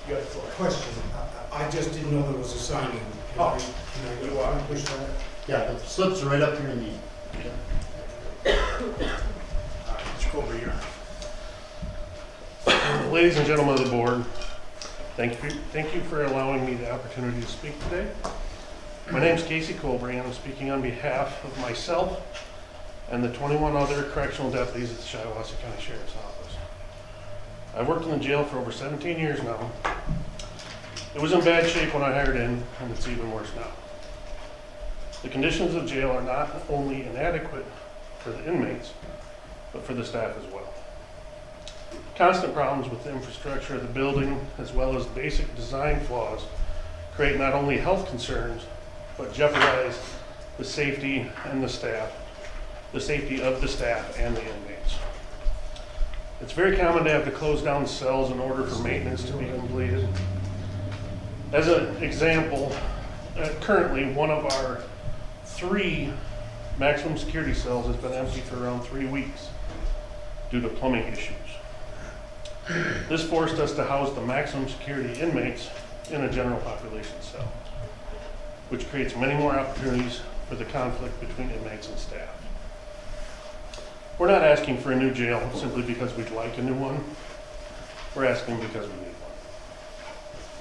You got the floor. Question, I just didn't know there was a sign in. Oh. Can I push that? Yeah, the slips are right up here in the, All right, Mr. Colbert, you're on. Ladies and gentlemen of the board, thank you for allowing me the opportunity to speak today. My name is Casey Colbert, and I'm speaking on behalf of myself and the 21 other correctional deputies at the Shiawassee County Sheriff's Office. I've worked in the jail for over 17 years now. It was in bad shape when I hired in, and it's even worse now. The conditions of jail are not only inadequate for the inmates, but for the staff as well. Constant problems with the infrastructure of the building, as well as basic design flaws, create not only health concerns, but jeopardize the safety and the safety of the staff and the inmates. It's very common to have to close down cells in order for maintenance to be completed. As an example, currently one of our 3 maximum security cells has been empty for around 3 weeks due to plumbing issues. This forced us to house the maximum security inmates in a general population cell, which creates many more opportunities for the conflict between inmates and staff. We're not asking for a new jail simply because we'd like a new one. We're asking because we need one.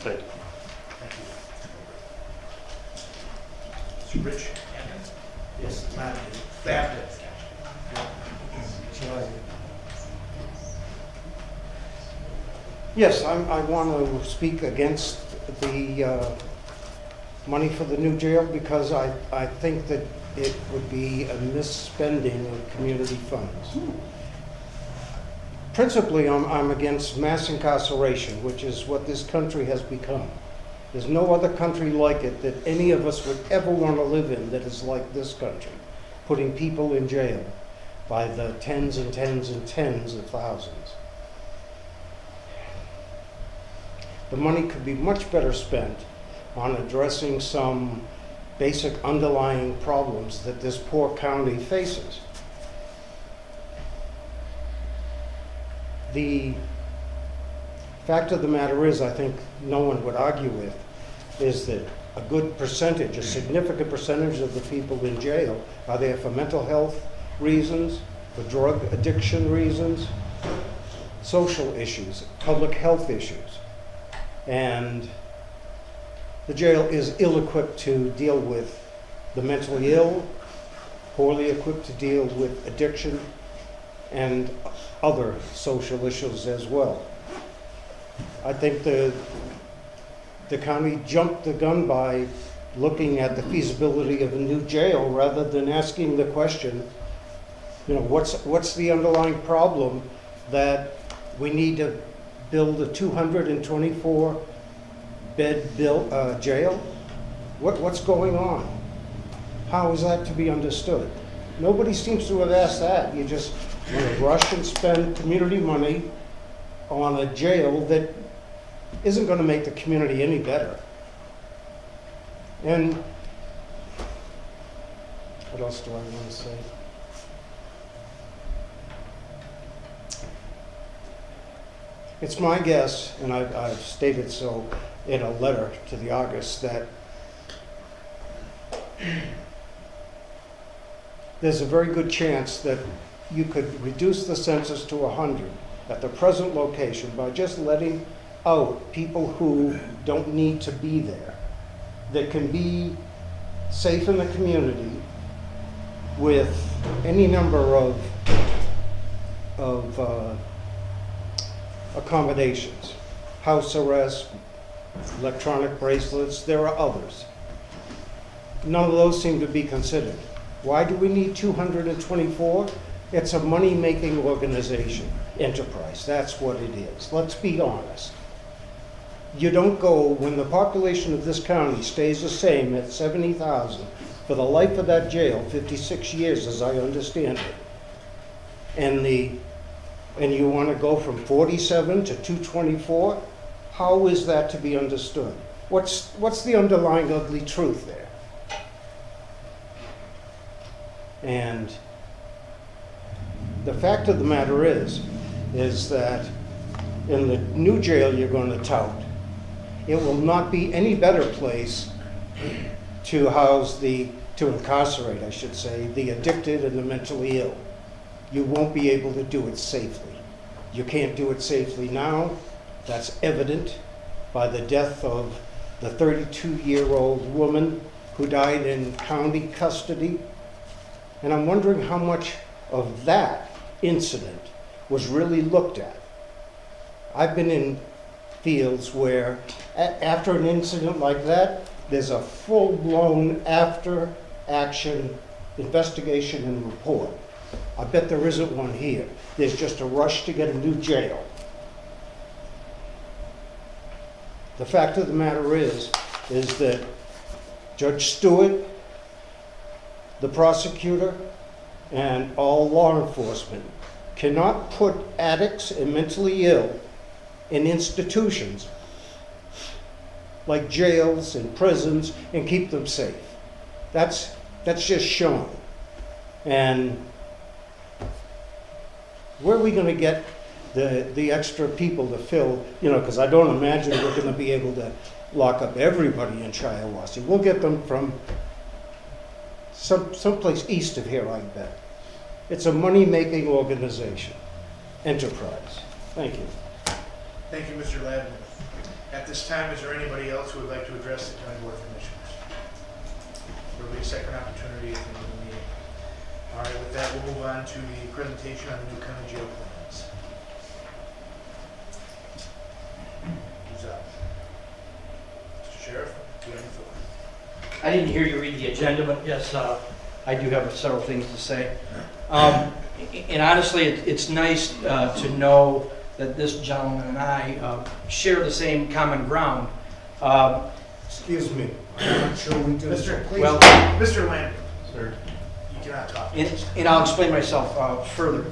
Thank you. Mr. Rich? Yes, Matt. Baptist. Yes, I want to speak against the money for the new jail because I think that it would be a misspending of community funds. Principally, I'm against mass incarceration, which is what this country has become. There's no other country like it that any of us would ever want to live in that is like this country, putting people in jail by the tens and tens and tens of thousands. The money could be much better spent on addressing some basic underlying problems that this poor county faces. The fact of the matter is, I think no one would argue with, is that a good percentage, a significant percentage of the people in jail are there for mental health reasons, for drug addiction reasons, social issues, public health issues. And the jail is ill-equipped to deal with the mentally ill, poorly equipped to deal with addiction and other social issues as well. I think the county jumped the gun by looking at the feasibility of a new jail rather than asking the question, what's the underlying problem that we need to build a 224 bed jail? What's going on? How is that to be understood? Nobody seems to have asked that. You just want to rush and spend community money on a jail that isn't going to make the community any better. And what else do I want to say? It's my guess, and I've stated so in a letter to the Argus, that there's a very good chance that you could reduce the census to 100 at the present location by just letting out people who don't need to be there, that can be safe in the community with any number of accommodations, house arrest, electronic bracelets. There are others. None of those seem to be considered. Why do we need 224? It's a money-making organization, enterprise. That's what it is. Let's be honest. You don't go, when the population of this county stays the same at 70,000 for the life of that jail, 56 years as I understand it, and you want to go from 47 to 224, how is that to be understood? What's the underlying ugly truth there? And the fact of the matter is that in the new jail you're going to tout, it will not be any better place to to incarcerate, I should say, the addicted and the mentally ill. You won't be able to do it safely. You can't do it safely now. That's evident by the death of the 32-year-old woman who died in county custody. And I'm wondering how much of that incident was really looked at. I've been in fields where after an incident like that, there's a full-blown after-action investigation and report. I bet there isn't one here. There's just a rush to get a new jail. The fact of the matter is that Judge Stewart, the prosecutor, and all law enforcement cannot put addicts and mentally ill in institutions like jails and prisons and keep them safe. That's just shown. And where are we going to get the extra people to fill, because I don't imagine we're going to be able to lock up everybody in Shiawassee. We'll get them from someplace east of here, I bet. It's a money-making organization, enterprise. Thank you. Thank you, Mr. Ladman. At this time, is there anybody else who would like to address the County Board of Commissioners? There will be a second opportunity at the end of the meeting. All right, with that, we'll move on to the presentation on the new county jail plans. Who's up? Mr. Sheriff, do you have the floor? I didn't hear you read the agenda, but yes, I do have several things to say. And honestly, it's nice to know that this gentleman and I share the same common ground. Excuse me. I'm not sure we do. Mr. Please, Well- Mr. Lambert, Sir. you cannot talk. And I'll explain myself further.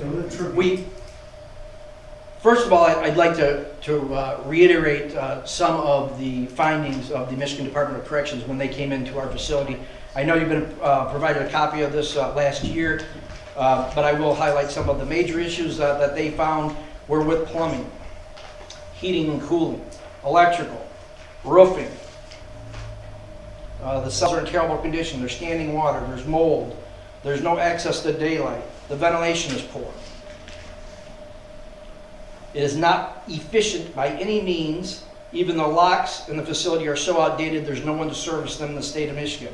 First of all, I'd like to reiterate some of the findings of the Michigan Department of Corrections when they came into our facility. I know you've been provided a copy of this last year, but I will highlight some of the major issues that they found were with plumbing, heating and cooling, electrical, roofing. The cells are in terrible condition. There's standing water, there's mold, there's no access to daylight, the ventilation is poor. It is not efficient by any means. Even the locks in the facility are so outdated, there's no one to service them in the state of Michigan.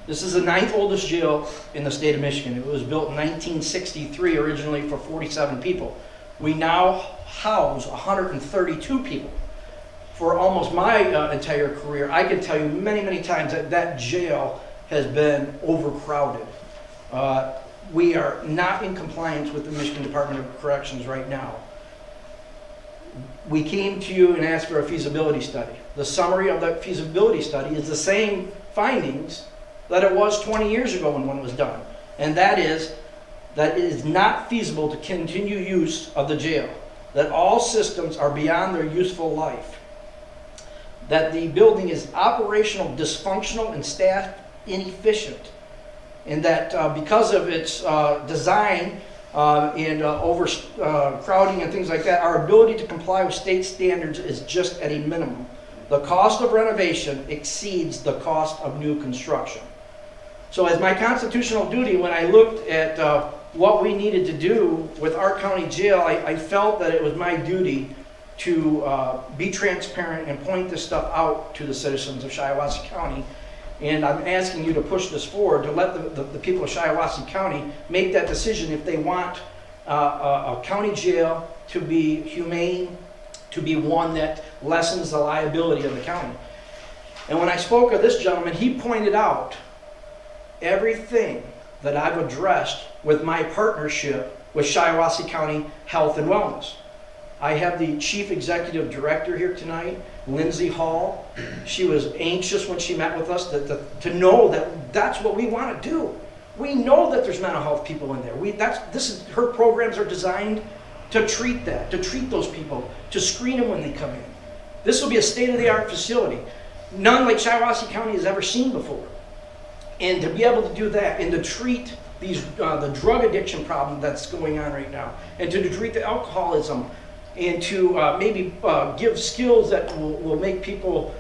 This is the 9th oldest jail in the state of Michigan. It was built in 1963, originally for 47 people. We now house 132 people. For almost my entire career, I can tell you many, many times that jail has been overcrowded. We are not in compliance with the Michigan Department of Corrections right now. We came to you and asked for a feasibility study. The summary of that feasibility study is the same findings that it was 20 years ago when one was done. And that is that it is not feasible to continue use of the jail, that all systems are beyond their useful life, that the building is operational dysfunctional and staff inefficient, and that because of its design and overcrowding and things like that, our ability to comply with state standards is just at a minimum. The cost of renovation exceeds the cost of new construction. So as my constitutional duty, when I looked at what we needed to do with our county jail, I felt that it was my duty to be transparent and point this stuff out to the citizens of Shiawassee County. And I'm asking you to push this forward to let the people of Shiawassee County make that decision if they want a county jail to be humane, to be one that lessens the liability of the county. And when I spoke of this gentleman, he pointed out everything that I've addressed with my partnership with Shiawassee County Health and Wellness. I have the Chief Executive Director here tonight, Lindsay Hall. She was anxious when she met with us to know that that's what we want to do. We know that there's mental health people in there. Her programs are designed to treat that, to treat those people, to screen them when they come in. This will be a state-of-the-art facility, none like Shiawassee County has ever seen before. And to be able to do that and to treat the drug addiction problem that's going on right now, and to treat the alcoholism and to maybe give skills that will make people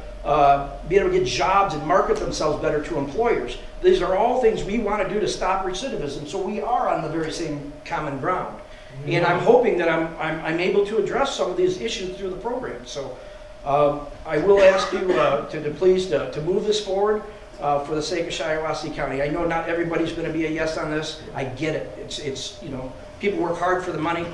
be able to get jobs and market themselves better to employers. These are all things we want to do to stop recidivism, so we are on the very same common ground. And I'm hoping that I'm able to address some of these issues through the program. So I will ask you to please to move this forward for the sake of Shiawassee County. I know not everybody's going to be a yes on this. I get it. It's you know, people work hard for the money.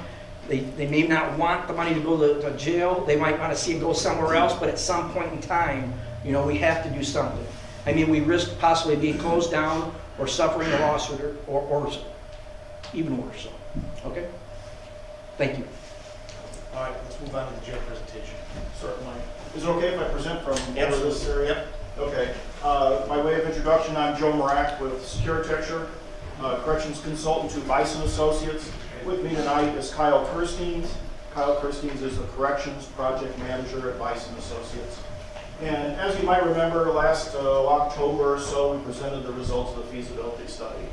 They may not want the money to go to jail. They might want to see it go somewhere else, but at some point in time, you know, we have to do something. I mean, we risk possibly being closed down or suffering a lawsuit or even worse. So, okay? Thank you. All right, let's move on to the jail presentation. Certainly. Is it okay if I present from over Absolutely. this area? Okay. By way of introduction, I'm Joe Marak with Securtecture, corrections consultant to Bison Associates. With me tonight is Kyle Kirsteins. Kyle Kirsteins is the corrections project manager at Bison Associates. And as you might remember, last October or so, we presented the results of the feasibility study.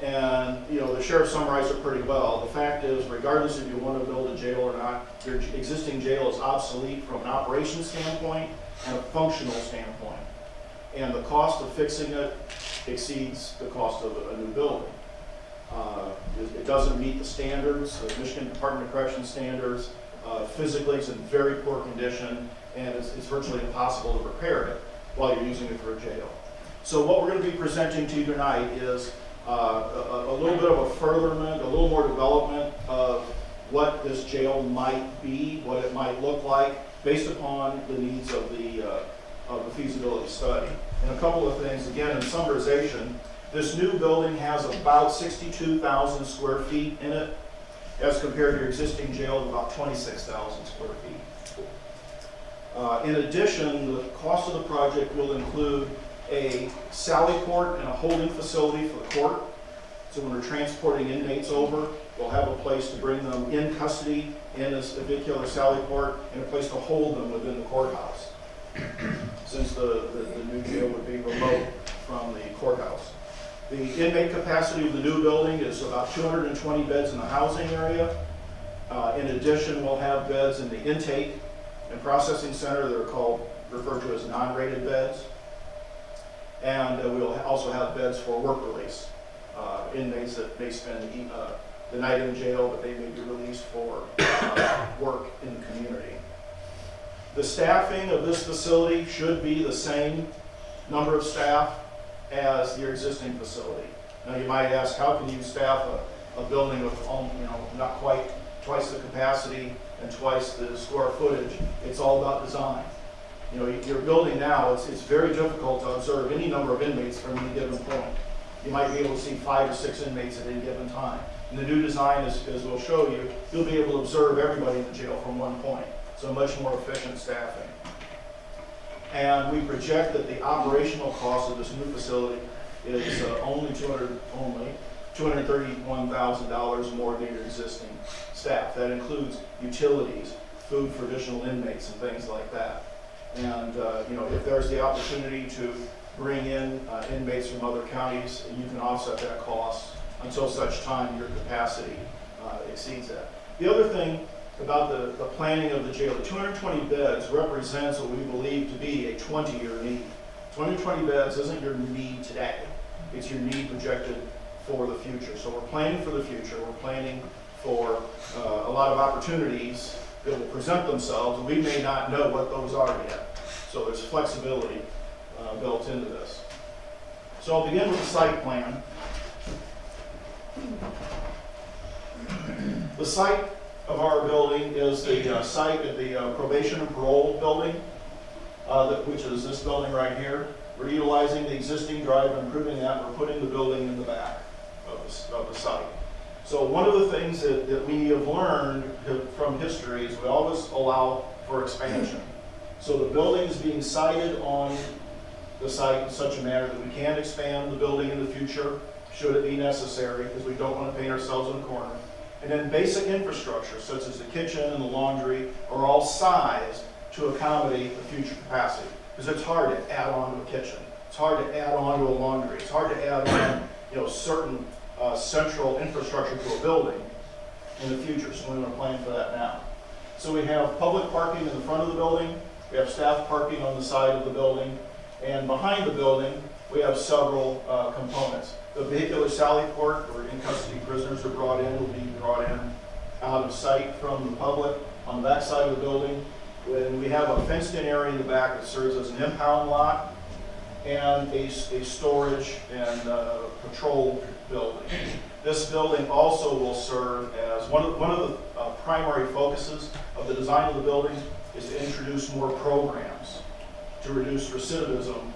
And, you know, the sheriff summarized it pretty well. The fact is, regardless if you want to build a jail or not, your existing jail is obsolete from an operations standpoint and a functional standpoint. And the cost of fixing it exceeds the cost of a new building. It doesn't meet the standards, the Michigan Department of Corrections standards. Physically, it's in very poor condition, and it's virtually impossible to repair it while you're using it for a jail. So what we're going to be presenting to you tonight is a little bit of a furtherment, a little more development of what this jail might be, what it might look like, based upon the needs of the feasibility study. And a couple of things, again, in summarization, this new building has about 62,000 square feet in it, as compared to your existing jail of about 26,000 square feet. In addition, the cost of the project will include a sally port and a holding facility for the court. So when we're transporting inmates over, we'll have a place to bring them in custody in a vehicular sally port and a place to hold them within the courthouse, since the new jail would be remote from the courthouse. The inmate capacity of the new building is about 220 beds in the housing area. In addition, we'll have beds in the intake and processing center that are referred to as non-rated beds. And we'll also have beds for work release. Inmates that may spend the night in jail, but they may be released for work in the community. The staffing of this facility should be the same number of staff as your existing facility. Now you might ask, how can you staff a building with not quite twice the capacity and twice the square footage? It's all about design. You know, your building now, it's very difficult to observe any number of inmates from any given point. You might be able to see 5 or 6 inmates at any given time. In the new design, as we'll show you, you'll be able to observe everybody in the jail from one point. So much more efficient staffing. And we project that the operational cost of this new facility is only $231,000 more than your existing staff. That includes utilities, food for additional inmates, and things like that. And if there's the opportunity to bring in inmates from other counties, you can offset that cost until such time your capacity exceeds that. The other thing about the planning of the jail, the 220 beds represents what we believe to be a 20-year need. 20 beds isn't your need today. It's your need projected for the future. So we're planning for the future. We're planning for a lot of opportunities that will present themselves, and we may not know what those are yet. So there's flexibility built into this. So I'll begin with the site plan. The site of our building is the site at the probation and parole building, which is this building right here. We're utilizing the existing drive and improving that. We're putting the building in the back of the site. So one of the things that we have learned from history is we always allow for expansion. So the building is being sited on the site in such a manner that we can expand the building in the future, should it be necessary, because we don't want to paint ourselves in a corner. And then basic infrastructure, such as the kitchen and the laundry, are all sized to accommodate the future capacity. Because it's hard to add on to a kitchen. It's hard to add on to a laundry. It's hard to add on, certain central infrastructure to a building in the future, so we want to plan for that now. So we have public parking in the front of the building, we have staff parking on the side of the building, and behind the building, we have several components. The vehicular sally port, where in-custody prisoners are brought in, will be brought in out of sight from the public on the back side of the building. When we have a fenced-in area in the back that serves as an impound lot and a storage and patrol building. This building also will serve as one of the primary focuses of the design of the building is to introduce more programs to reduce recidivism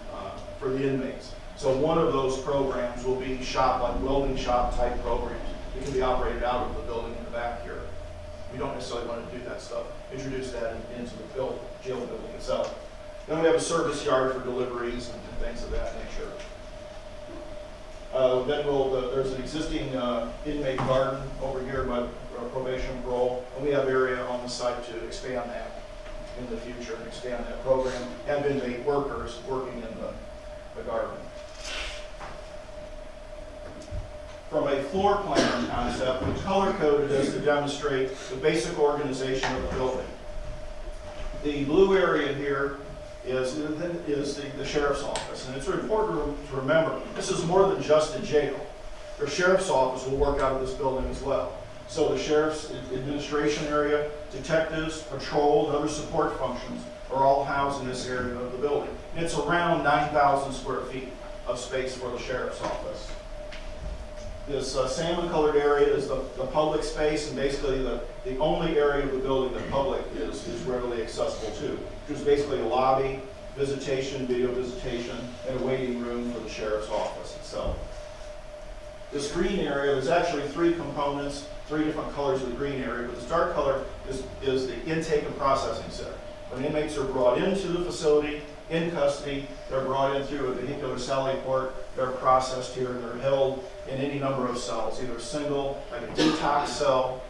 for the inmates. So one of those programs will be like welding shop type programs. It can be operated out of the building in the back here. We don't necessarily want to do that stuff. Introduce that into the jail building itself. Then we have a service yard for deliveries and things of that nature. There's an existing inmate garden over here by probation and parole, and we have area on the site to expand that in the future and expand that program. Have inmate workers working in the garden. From a floor plan concept, we color-coded this to demonstrate the basic organization of the building. The blue area here is the sheriff's office, and it's important to remember, this is more than just a jail. The sheriff's office will work out of this building as well. So the sheriff's administration area, detectives, patrol, and other support functions are all housed in this area of the building. And it's around 9,000 square feet of space for the sheriff's office. This salmon-colored area is the public space, and basically the only area of the building that public is readily accessible to, which is basically a lobby, visitation, video visitation, and a waiting room for the sheriff's office itself. This green area, there's actually three components, three different colors of the green area, but this dark color is the intake and processing center. When inmates are brought into the facility, in custody, they're brought in through a vehicular sally port, they're processed here, and they're held in any number of cells, either single, like a detox cell,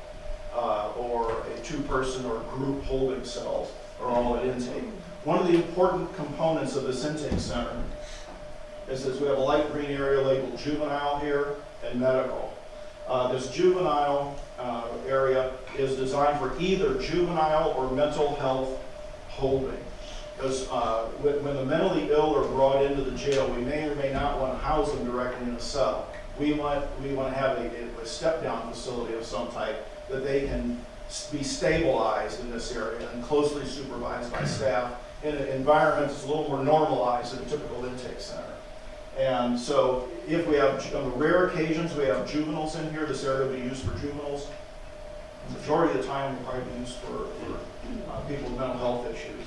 or a two-person or group holding cells, are all at intake. One of the important components of this intake center is we have a light green area labeled juvenile here and medical. This juvenile area is designed for either juvenile or mental health holding. Because when the mentally ill are brought into the jail, we may or may not want to house them directly in a cell. We want to have a step-down facility of some type that they can be stabilized in this area and closely supervised by staff in an environment that's a little more normalized than a typical intake center. And so if we have, on rare occasions, we have juveniles in here, this area will be used for juveniles. The majority of the time will probably be used for people with mental health issues.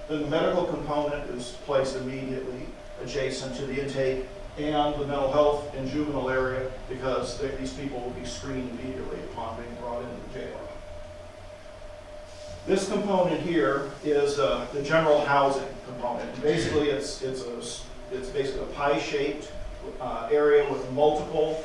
Then the medical component is placed immediately adjacent to the intake and the mental health and juvenile area, because these people will be screened immediately upon being brought into the jail. This component here is the general housing component. Basically, it's basically a pie-shaped area with multiple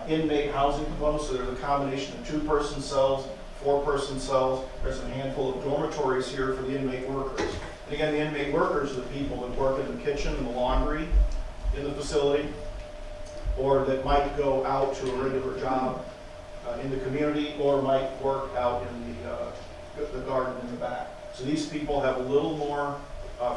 inmate housing components. So there's a combination of two-person cells, four-person cells. There's a handful of dormitories here for the inmate workers. And again, the inmate workers are the people that work in the kitchen and the laundry in the facility, or that might go out to a regular job in the community, or might work out in the garden in the back. So these people have a little more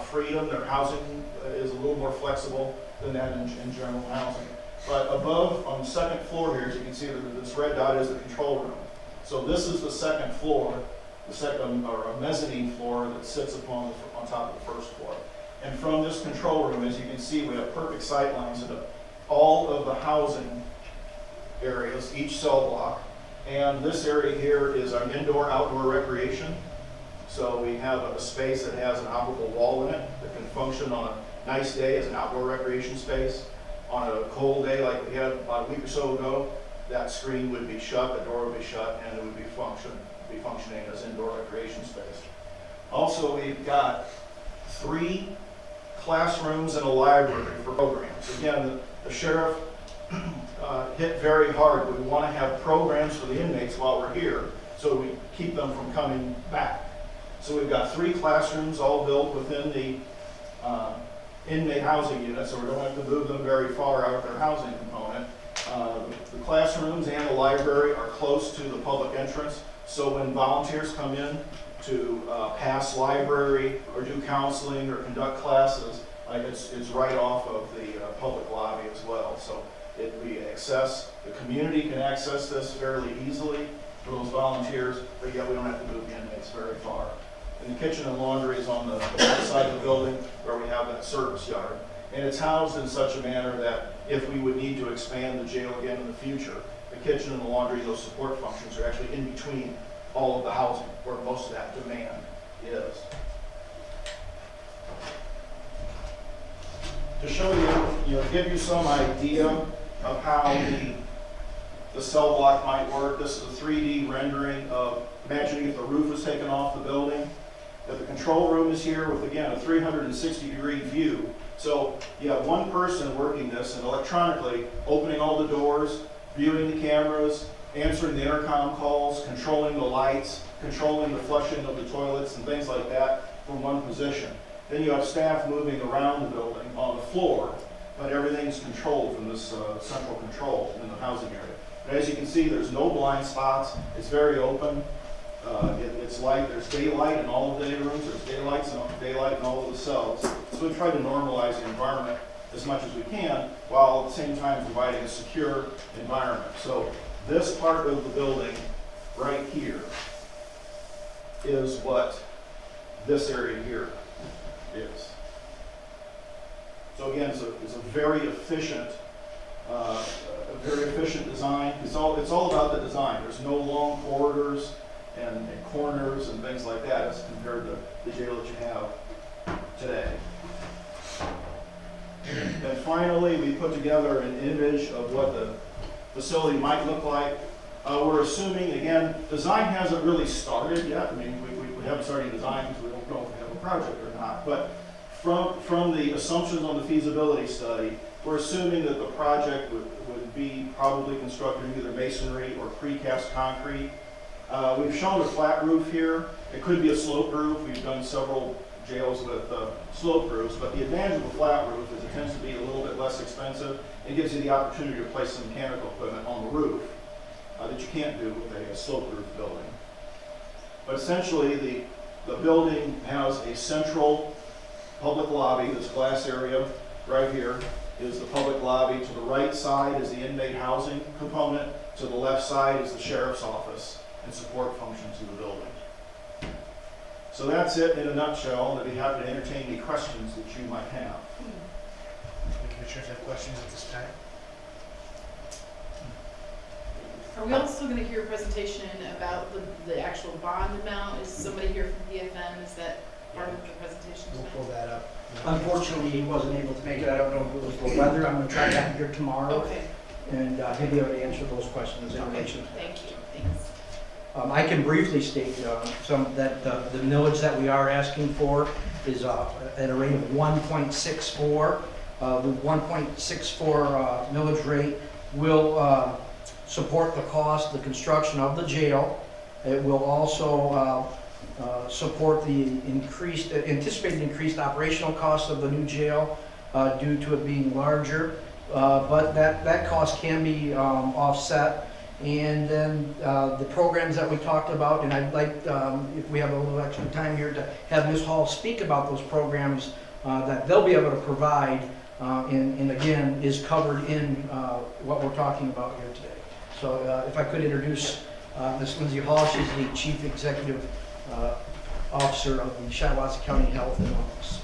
freedom. Their housing is a little more flexible than that in general housing. But above, on the second floor here, as you can see, this red dot is the control room. So this is the second floor, the second, or a mezzanine floor that sits on top of the first floor. And from this control room, as you can see, we have perfect sight lines into all of the housing areas, each cell block. And this area here is our indoor-outdoor recreation. So we have a space that has an operable wall in it that can function on a nice day as an outdoor recreation space. On a cold day like we had about a week or so ago, that screen would be shut, the door would be shut, and it would be functioning as indoor recreation space. Also, we've got 3 classrooms and a library for programs. Again, the sheriff hit very hard. We want to have programs for the inmates while we're here, so we keep them from coming back. So we've got 3 classrooms all built within the inmate housing unit, so we don't have to move them very far out of their housing component. The classrooms and the library are close to the public entrance, so when volunteers come in to pass library or do counseling or conduct classes, it's right off of the public lobby as well. So the community can access this fairly easily for those volunteers, but yet we don't have to move the inmates very far. And the kitchen and laundry is on the back side of the building where we have that service yard. And it's housed in such a manner that if we would need to expand the jail again in the future, the kitchen and the laundry, those support functions are actually in between all of the housing where most of that demand is. To show you, give you some idea of how the cell block might work, this is a 3D rendering of imagining if the roof was taken off the building, that the control room is here with, again, a 360-degree view. So you have one person working this and electronically opening all the doors, viewing the cameras, answering the intercom calls, controlling the lights, controlling the flushing of the toilets and things like that from one position. Then you have staff moving around the building on the floor, but everything's controlled from this central control in the housing area. But as you can see, there's no blind spots. It's very open. It's light. There's daylight in all of the rooms. There's daylight in all of the cells. So we try to normalize the environment as much as we can, while at the same time providing a secure environment. So this part of the building right here is what this area here is. So again, it's a very efficient design. It's all about the design. There's no long corridors and corners and things like that as compared to the jail that you have today. And finally, we put together an image of what the facility might look like. We're assuming, again, design hasn't really started yet. I mean, we haven't started design because we don't know if we have a project or not. But from the assumptions on the feasibility study, we're assuming that the project would be probably constructed in either masonry or precast concrete. We've shown a flat roof here. It could be a slope roof. We've done several jails with slope roofs, but the advantage of a flat roof is it tends to be a little bit less expensive and gives you the opportunity to place some mechanical equipment on the roof that you can't do with a slope roof building. But essentially, the building has a central public lobby. This glass area right here is the public lobby. To the right side is the inmate housing component. To the left side is the sheriff's office and support functions of the building. So that's it in a nutshell, and I'd be happy to entertain any questions that you might have. The commissioners have questions at this time? Are we also going to hear a presentation about the actual bond amount? Is somebody here from PFM? Is that part of the presentation We'll tonight? pull that up. Unfortunately, he wasn't able to make it. I don't know if it was the weather. I'm going to try back here tomorrow, Okay, and he'll be able to answer those questions in okay, relation to that. thank you, thanks. I can briefly state that the millage that we are asking for is at a rate of 1.64. The 1.64 millage rate will support the cost, the construction of the jail. It will also support the anticipated increased operational costs of the new jail due to it being larger. But that cost can be offset. And then the programs that we talked about, and I'd like, if we have a little extra time here, to have Ms. Hall speak about those programs that they'll be able to provide, and again, is covered in what we're talking about here today. So if I could introduce Ms. Lindsay Hall, she's the Chief Executive Officer of the Shiawassee County Health and Wellness.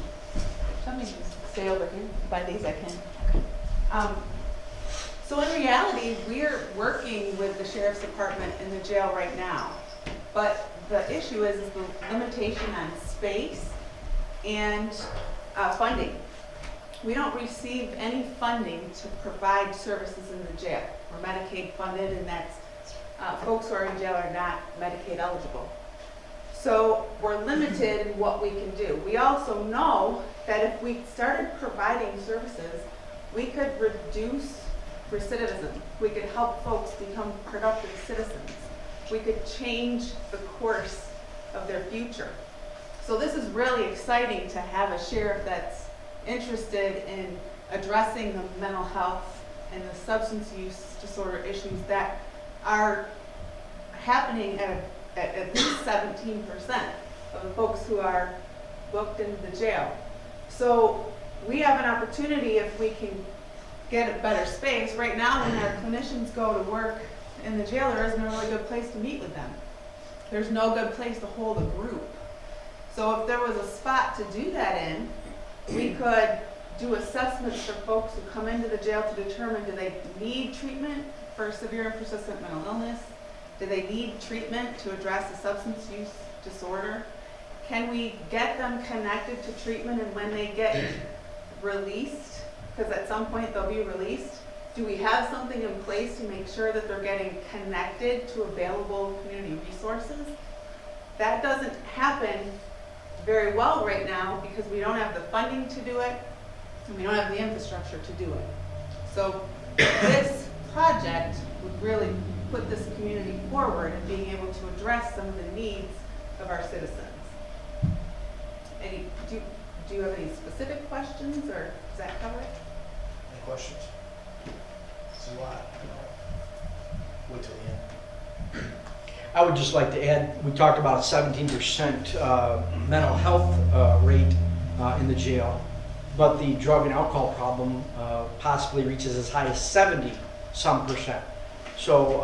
Let me just stay over here by these I can. So in reality, we're working with the Sheriff's Department in the jail right now. But the issue is the limitation on space and funding. We don't receive any funding to provide services in the jail. We're Medicaid funded, and that's folks who are in jail are not Medicaid eligible. So we're limited in what we can do. We also know that if we started providing services, we could reduce recidivism. We could help folks become productive citizens. We could change the course of their future. So this is really exciting to have a sheriff that's interested in addressing the mental health and the substance use disorder issues that are happening at least 17% of the folks who are booked into the jail. So we have an opportunity if we can get a better space. Right now, when our clinicians go to work in the jail, there isn't a really good place to meet with them. There's no good place to hold a group. So if there was a spot to do that in, we could do assessments for folks who come into the jail to determine, do they need treatment for severe and persistent mental illness? Do they need treatment to address a substance use disorder? Can we get them connected to treatment, and when they get released, because at some point they'll be released, do we have something in place to make sure that they're getting connected to available community resources? That doesn't happen very well right now because we don't have the funding to do it and we don't have the infrastructure to do it. So this project would really put this community forward in being able to address some of the needs of our citizens. Do you have any specific questions, or does that cover it? Any questions? It's a lot. Wait till the end. I would just like to add, we talked about a 17% mental health rate in the jail, but the drug and alcohol problem possibly reaches as high as 70-some%. So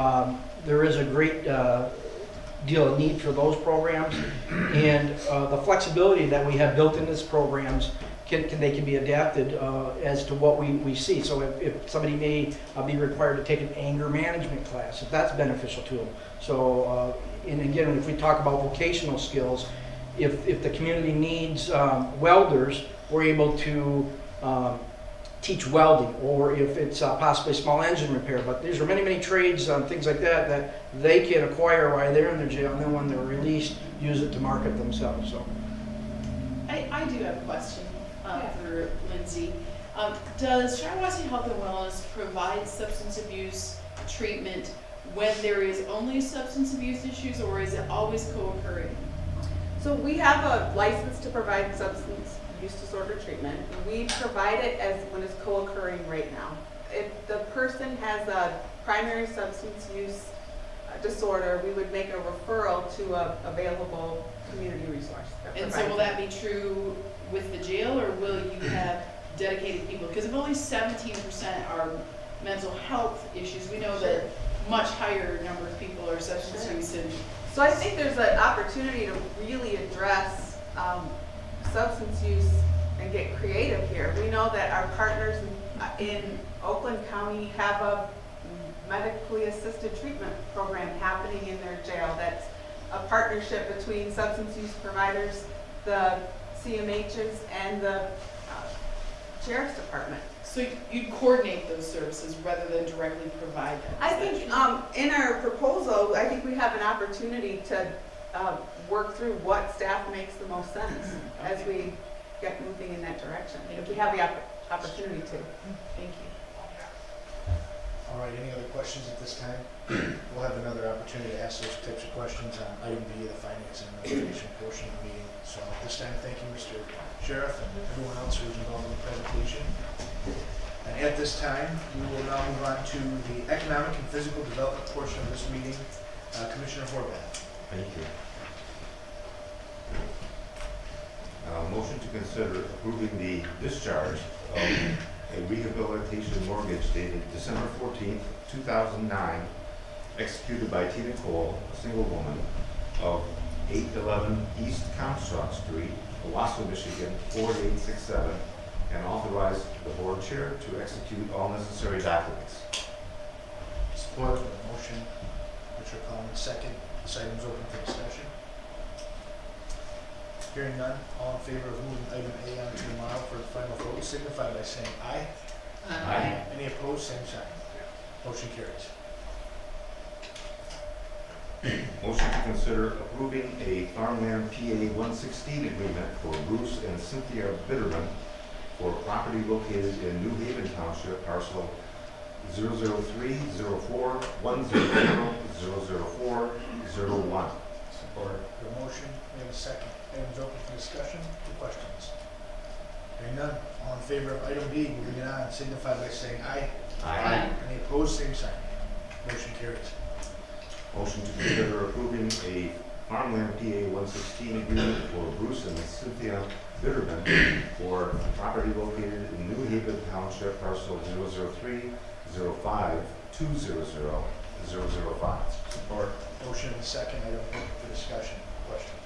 there is a great deal of need for those programs, and the flexibility that we have built in these programs they can be adapted as to what we see. So if somebody may be required to take an anger management class, if that's beneficial to them. So, and again, if we talk about vocational skills, if the community needs welders, we're able to teach welding, or if it's possibly small engine repair. But these are many, many trades, things like that, that they can acquire while they're in their jail, and then when they're released, use it to market themselves. So, I do have a question for Lindsay. Does Shiawassee Health and Wellness provide substance abuse treatment when there is only substance abuse issues, or is it always co-occurring? So we have a license to provide substance use disorder treatment. We provide it as when it's co-occurring right now. If the person has a primary substance use disorder, we would make a referral to a available community resource. And so will that be true with the jail, or will you have dedicated people? Because if only 17% are mental health issues, we know that much higher number of people are substance use. And so I think there's an opportunity to really address substance use and get creative here. We know that our partners in Oakland County have a medically assisted treatment program happening in their jail. That's a partnership between substance use providers, the CMHs, and the Sheriff's Department. so you coordinate those services rather than directly provide them? I think in our proposal, I think we have an opportunity to work through what staff makes the most sense as we get moving in that direction, if we have the opportunity to. Thank you. All right, any other questions at this time? We'll have another opportunity to ask those types of questions on item B, the finance and administration portion of the meeting. So at this time, thank you, Mr. Sheriff, and everyone else who was involved in the presentation. And at this time, we will now move on to the economic and physical development portion of this meeting. Commissioner Horvath. Thank you. Motion to consider approving the discharge of a rehabilitation mortgage dated December 14th, 2009, executed by Tina Cole, a single woman, of 811 East Comstock Street, Shiawassee, Michigan, 4867, and authorize the board chair to execute all necessary documents. Support. Motion. Commissioner Coleman, second. This item is open for discussion. Hearing none, all in favor of moving item A on to tomorrow for the final vote, signify by saying aye. Aye. Any opposed, same sign. Motion carries. Motion to consider approving a farmland PA 116 agreement for Bruce and Cynthia Bitterman for property located in New Haven Township, parcel 003-04-100-004-01. Support. The motion, we have a second. Item is open for discussion. Two questions. Hearing none, all in favor of item B, moving it on, signify by saying aye. Aye. Any opposed, same sign. Motion carries. Motion to consider approving a farmland PA 116 agreement for Bruce and Cynthia Bitterman for property located in New Haven Township, parcel 003-05-200-005. Support. Motion and second, item open for discussion. Questions?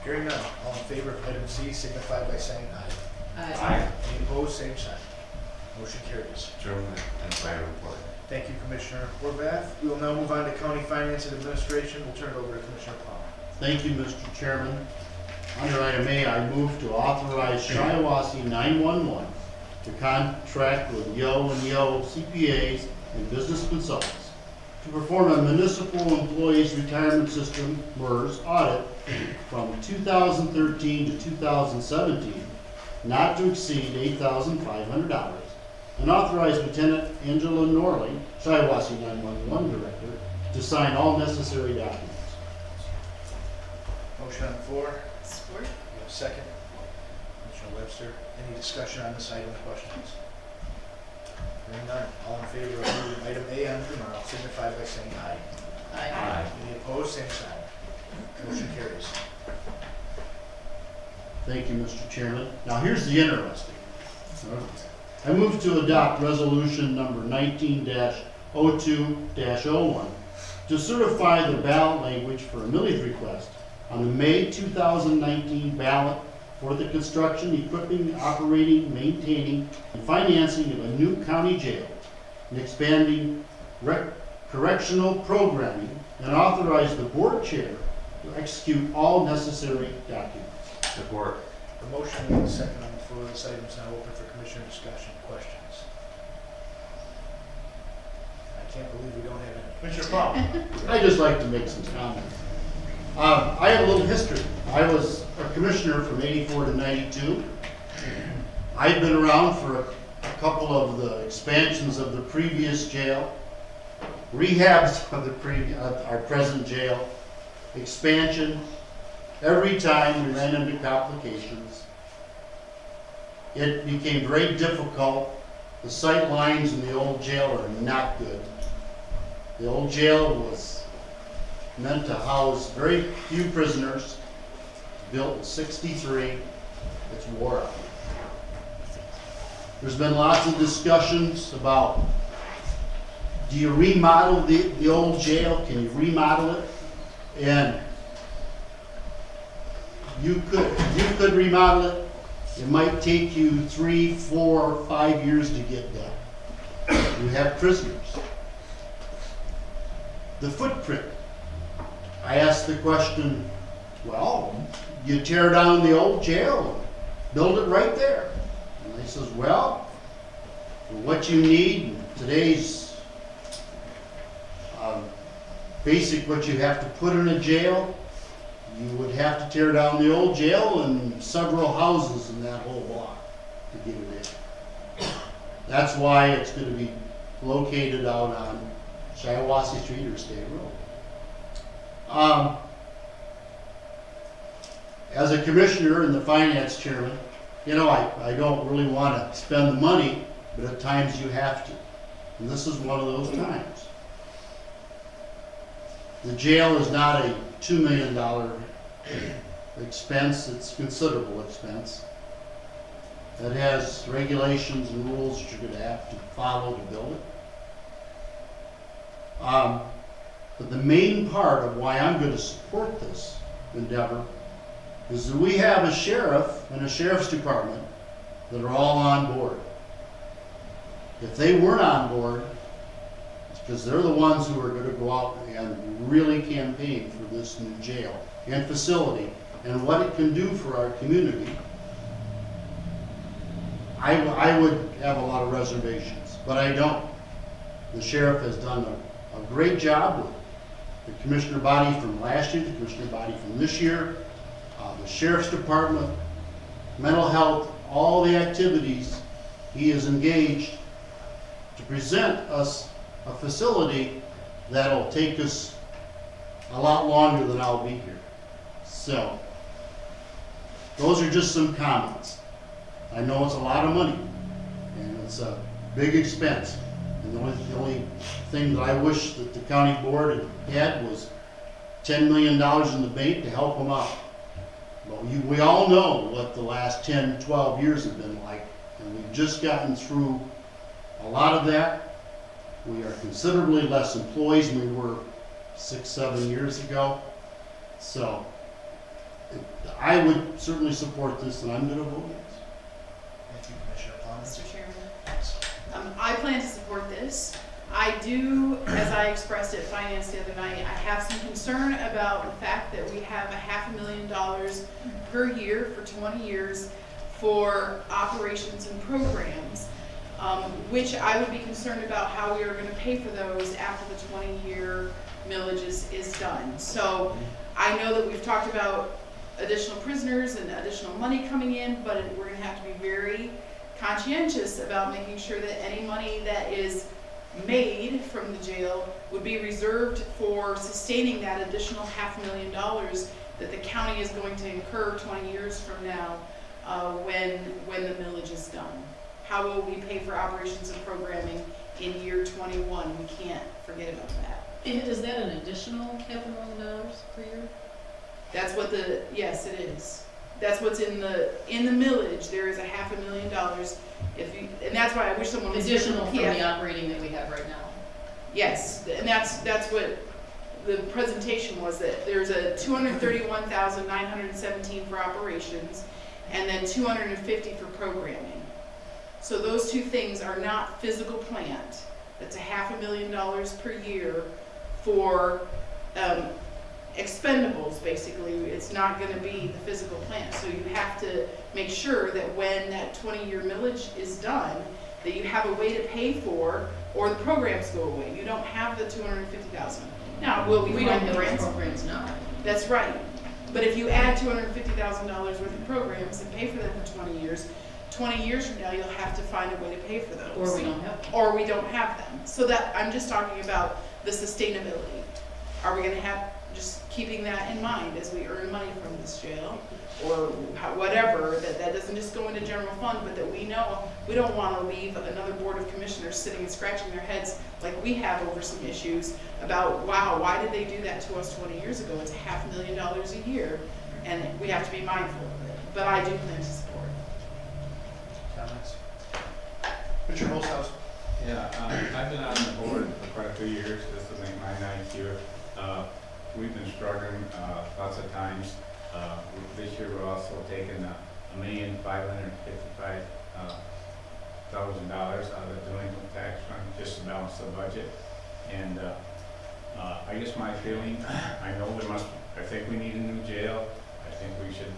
Hearing none. All in favor of item C signify by saying aye. Any opposed, same sign. Motion carries. Chairman and Fire report. Thank you, Commissioner Horvath. We will now move on to County Finance and Administration. We'll turn it over to Commissioner Palmer. Thank you, Mr. Chairman. Under item A, I move to authorize Shiawassee 911 to contract with Yo and Yo CPAs and business consultants to perform a municipal employees retirement system MERS audit from 2013 to 2017, not to exceed $8,500, and authorize Lieutenant Angela Norley, Shiawassee 911 Director, to sign all necessary documents. Motion on the floor. Support. We have a second. Commissioner Webster. Any discussion on this item? Questions? Hearing none. All in favor of moving item A on tomorrow signify by saying aye. Any opposed, same sign. Motion carries. Thank you, Mr. Chairman. Now, here's the interesting. I move to adopt resolution number 19-02-01 to certify the ballot language for a millage request on the May 2019 ballot for the construction, equipping, operating, maintaining, and financing of a new county jail and expanding correctional programming, and authorize the board chair to execute all necessary documents. Support. The motion and the second on the floor. This item is now open for Commissioner discussion. Questions? I can't believe we don't have any. Commissioner Palmer. I'd just like to make some comments. I have a little history. I was a commissioner from '84 to '92. I've been around for a couple of the expansions of the previous jail, rehabs of the our present jail, expansion. Every time we ran into complications, it became very difficult. The sight lines in the old jail are not good. The old jail was meant to house very few prisoners, built in '63. It's wore out. There's been lots of discussions about, do you remodel the old jail? Can you remodel it? And you could remodel it. It might take you 3, 4, 5 years to get done. You have prisoners. The footprint. I asked the question, well, you tear down the old jail and build it right there. And they says, well, what you need in today's basic what you have to put in a jail, you would have to tear down the old jail and several houses in that whole block to get it in. That's why it's going to be located out on Shiawassee Street or State Road. As a commissioner and the finance chairman, you know, I don't really want to spend the money, but at times you have to. And this is one of those times. The jail is not a $2 million expense, it's considerable expense. It has regulations and rules that you're going to have to follow to build it. But the main part of why I'm going to support this endeavor is that we have a sheriff and a sheriff's department that are all on board. If they weren't on board, it's because they're the ones who are going to go out and really campaign for this new jail and facility and what it can do for our community. I would have a lot of reservations, but I don't. The sheriff has done a great job with the commissioner body from last year, the commissioner body from this year, the sheriff's department, mental health, all the activities he is engaged to present us a facility that'll take us a lot longer than I'll be here. So, those are just some comments. I know it's a lot of money, and it's a big expense. And the only thing that I wish that the county board had was $10 million in the bank to help them out. But we all know what the last 10, 12 years have been like, and we've just gotten through a lot of that. We are considerably less employees than we were 6, 7 years ago. So I would certainly support this, and I'm going to vote yes. Thank you, Commissioner Plum. Mr. Chairman. I plan to support this. I do, as I expressed at finance the other night, I have some concern about the fact that we have $500,000 per year for 20 years for operations and programs, which I would be concerned about how we are going to pay for those after the 20-year millage is done. So I know that we've talked about additional prisoners and additional money coming in, but we're going to have to be very conscientious about making sure that any money that is made from the jail would be reserved for sustaining that additional $500,000 that the county is going to incur 20 years from now when the millage is done. How will we pay for operations and programming in year 21? We can't forget about that. And is that an additional $500,000 per year? That's what yes, it is. That's what's in the millage. There is $500,000. And that's why I wish someone was Additional from PF. the operating that we have right now. Yes, and that's what the presentation was, that there's a $231,917 for operations and then $250 for programming. So those two things are not physical plant. That's $500,000 per year for expendables, basically. It's not going to be the physical plant. So you have to make sure that when that 20-year millage is done, that you have a way to pay for, or the programs go away. You don't have the $250,000. Now, will we We don't find have those grants? programs now. That's right. But if you add $250,000 worth of programs and pay for them for 20 years, 20 years from now, you'll have to find a way to pay for those. Or we don't have them. Or we don't have them. So that, I'm just talking about the sustainability. Are we gonna have, just keeping that in mind as we earn money from this jail? Or whatever, that doesn't just go into general fund, but that we know we don't wanna leave another board of commissioners sitting and scratching their heads like we have over some issues about, wow, why did they do that to us 20 years ago? It's $500,000 a year, and we have to be mindful of it. But I do plan to support it. Comments? Richard Holzhaus. Yeah, I've been on the board for quite a few years. This will make my ninth year. We've been struggling lots of times. This year we're also taking $1,555,000 out of the delinquent tax fund just to balance the budget. And I guess my feeling, I think we need a new jail. I think we should,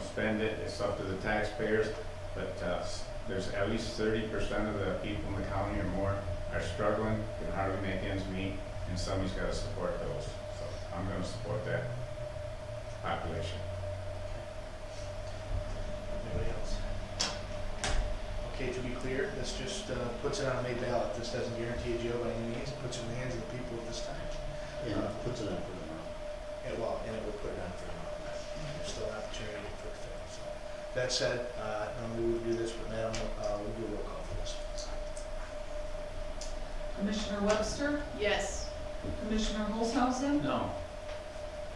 spend it. It's up to the taxpayers. But there's at least 30% of the people in the county or more are struggling, can hardly make ends meet, and somebody's got to support those. So I'm going to support that population. Anybody else? Okay, to be clear, this just puts it on a May ballot. This doesn't guarantee a jail by any means. It puts it in the hands of the people at this time. And puts it up for them. And it will put it on for tomorrow. There's still an opportunity for it. So that said, normally we would do this, but Madam, we'll do a roll call for this. Commissioner Webster, Yes. Commissioner Holzhausen, No.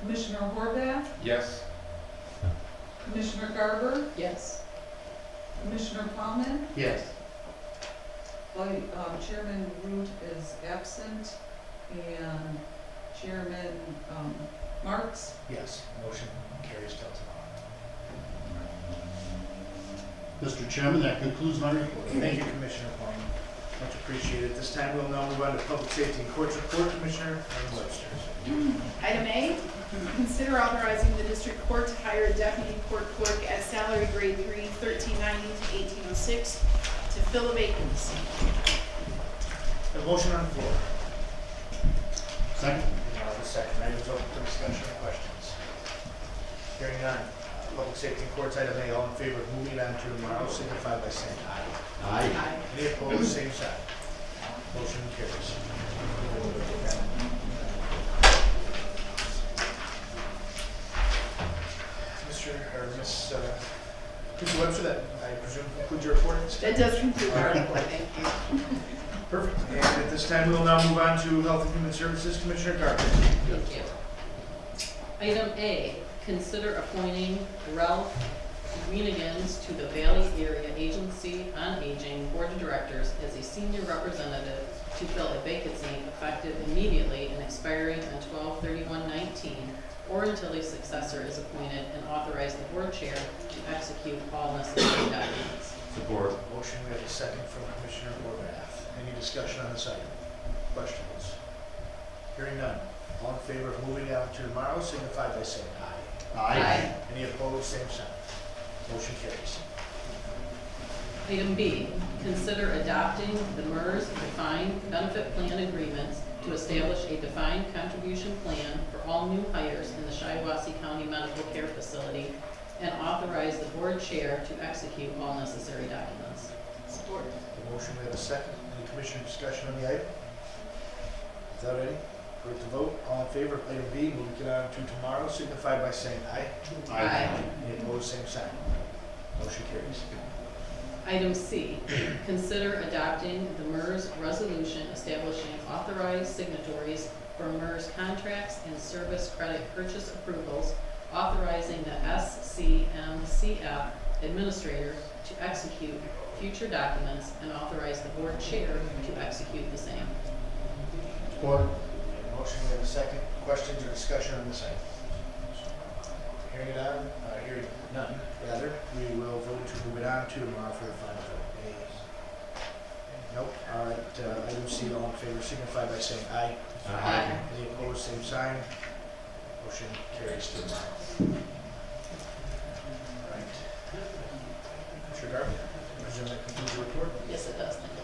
Commissioner Horvath, Yes. Commissioner Garber, Yes. Commissioner Plowman, Yes. Chairman Root is absent, and Chairman Marks. Yes, motion carries till tomorrow. Mr. Chairman, that concludes my report. Thank you, Commissioner Plum. Much appreciated. This time we'll now move on to Public Safety and Courts Report, Commissioner Webster. Item A, consider authorizing the district court to hire a deputy court clerk at salary grade 3, $13.90 to $18.06 to fill a vacancy. A motion on the floor. Second. The second. Items open for discussion or questions. Hearing none. Public Safety and Courts, item A, all in favor of moving on to tomorrow, signify by saying aye. Aye. Any opposed, same sign. Motion carries. Mr. or Miss Mr. Webster, that I presume concludes your report? That does conclude our report, thank you. Perfect. And at this time, we will now move on to Health and Human Services, Commissioner Garber. Thank you. Item A, consider appointing Ralph Wienigans to the Valley Area Agency on Aging Board of Directors as a senior representative to fill a vacancy effective immediately and expiring on 12/31/19, or until a successor is appointed, and authorize the board chair to execute all necessary documents. Support. Motion, we have a second from Commissioner Horvath. Any discussion on this item? Questions? Hearing none. All in favor of moving on to tomorrow, signify by saying aye. Any opposed, same sign. Motion carries. Item B, consider adopting the MERS defined benefit plan agreements to establish a defined contribution plan for all new hires in the Shiawassee County Medical Care Facility, and authorize the board chair to execute all necessary documents. Support. The motion, we have a second. Any commissioner discussion on the item? Without any, put it to vote. All in favor of item B, moving it on to tomorrow, signify by saying aye. Aye. Any opposed, same sign. Motion carries. Item C, consider adopting the MERS resolution establishing authorized signatories for MERS contracts and service credit purchase approvals, authorizing the SCMCF administrator to execute future documents, and authorize the board chair to execute the same. Support. Motion, we have a second. Questions or discussion on this item? Hearing none, rather, we will vote to move it on to tomorrow for the final vote. Any? Nope. All right, item C, all in favor, signify by saying aye. Aye. Any opposed, same sign. Motion carries to tomorrow. All right. Commissioner Garber, I presume that concludes your report? Yes, it does, thank you.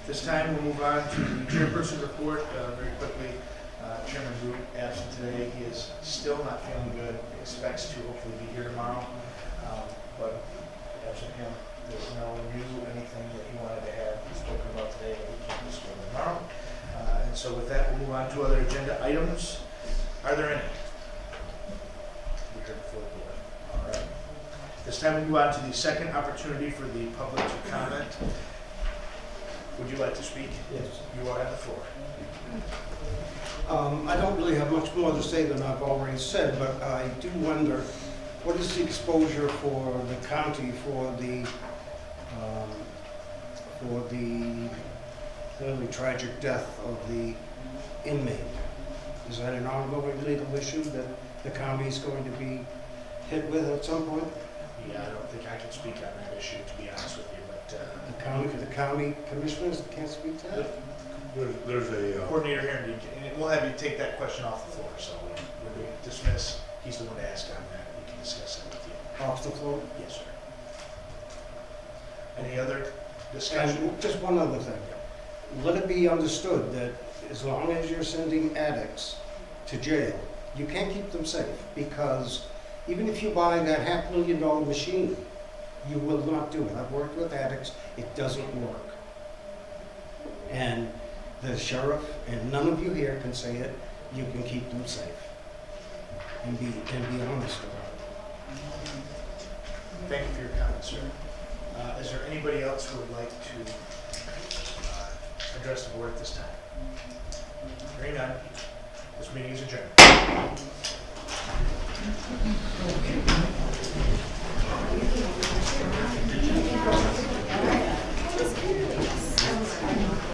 This time, we'll move on to the chairperson report very quickly. Chairman Root absent today. He is still not feeling good. Expects to hopefully be here tomorrow. But absent him, there's no new anything that he wanted to have spoken about today that we can discuss tomorrow. And so with that, we'll move on to other agenda items. Are there any? We heard before the board. All right. This time we move on to the second opportunity for the public to comment. Would you like to speak? Yes. You are at the floor. I don't really have much more to say than I've already said, but I do wonder, what is the exposure for the county for the fairly tragic death of the inmate? Is that an ongoing legal issue that the county is going to be hit with at some point? Yeah, I don't think I can speak on that issue, to be honest with you, but The county commissioners can't speak to that? There's a, coordinator here, and we'll have you take that question off the floor, so when we dismiss, he's the one to ask on that, we can discuss that with you. Off the floor? Yes, sir. Any other discussion? And just one other thing. Let it be understood that as long as you're sending addicts to jail, you can't keep them safe, because even if you buy that $500,000 machine, you will not do it. I've worked with addicts, it doesn't work. And the sheriff, and none of you here can say it, you can keep them safe. And be honest about it. Thank you for your comments, sir. Is there anybody else who would like to address the board at this time? Hearing none, this meeting is adjourned.